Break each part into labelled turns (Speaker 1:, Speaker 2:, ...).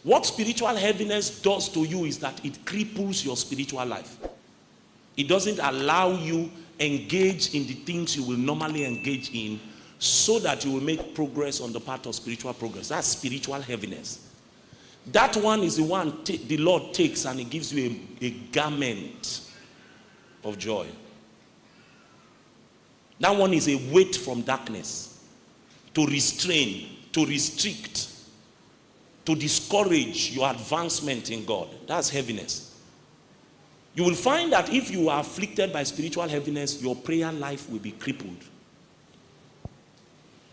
Speaker 1: What spiritual heaviness does to you is that it cripples your spiritual life. It doesn't allow you engage in the things you will normally engage in, so that you will make progress on the path of spiritual progress. That's spiritual heaviness. That one is the one the Lord takes and he gives you a garment of joy. That one is a weight from darkness to restrain, to restrict, to discourage your advancement in God. That's heaviness. You will find that if you are afflicted by spiritual heaviness, your prayer life will be crippled.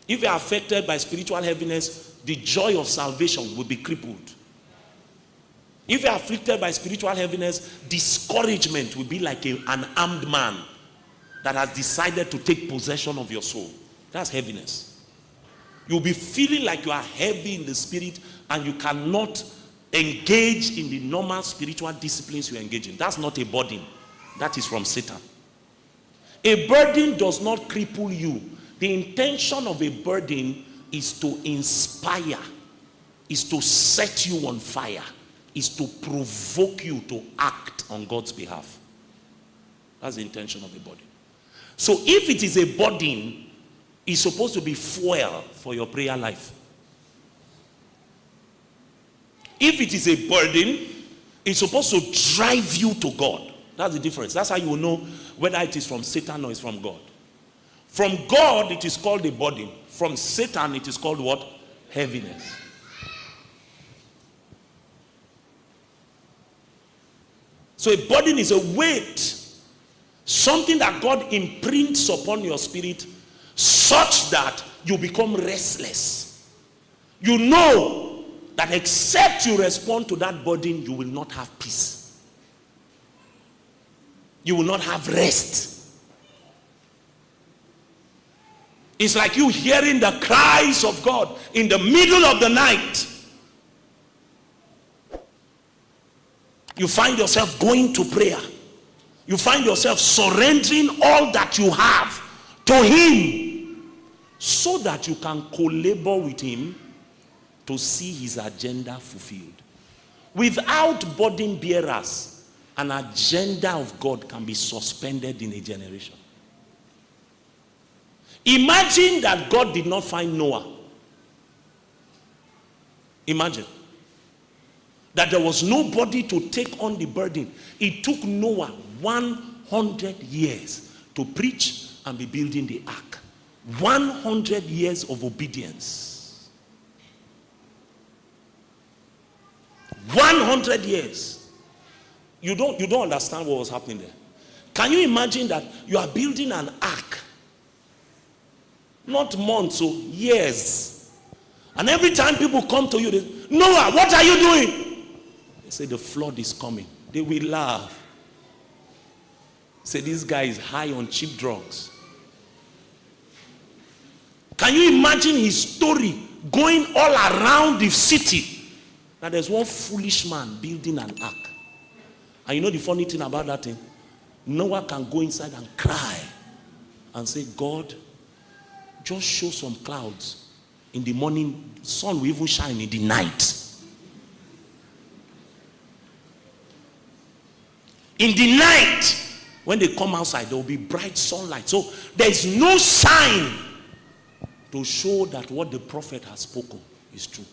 Speaker 1: If you are affected by spiritual heaviness, the joy of salvation will be crippled. If you are afflicted by spiritual heaviness, discouragement will be like an armed man that has decided to take possession of your soul. That's heaviness. You'll be feeling like you are heavy in the spirit and you cannot engage in the normal spiritual disciplines you engage in. That's not a burden. That is from Satan. A burden does not cripple you. The intention of a burden is to inspire, is to set you on fire, is to provoke you to act on God's behalf. That's the intention of a burden. So if it is a burden, it's supposed to be fuel for your prayer life. If it is a burden, it's supposed to drive you to God. That's the difference. That's how you will know whether it is from Satan or it's from God. From God, it is called a burden. From Satan, it is called what? Heaviness. So a burden is a weight. Something that God imprints upon your spirit such that you become restless. You know that except you respond to that burden, you will not have peace. You will not have rest. It's like you hearing the cries of God in the middle of the night. You find yourself going to prayer. You find yourself surrendering all that you have to him so that you can co-labor with him to see his agenda fulfilled. Without burden bearers, an agenda of God can be suspended in a generation. Imagine that God did not find Noah. Imagine that there was nobody to take on the burden. It took Noah 100 years to preach and be building the ark. 100 years of obedience. 100 years. You don't understand what was happening there. Can you imagine that you are building an ark? Not months or years. And every time people come to you, they say, Noah, what are you doing? They say the flood is coming. They will laugh. Say this guy is high on cheap drugs. Can you imagine his story going all around the city? That there's one foolish man building an ark. And you know the funny thing about that thing? Noah can go inside and cry and say, God, just show some clouds. In the morning, sun will even shine in the night. In the night, when they come outside, there will be bright sunlight. So there is no sign to show that what the prophet has spoken is true.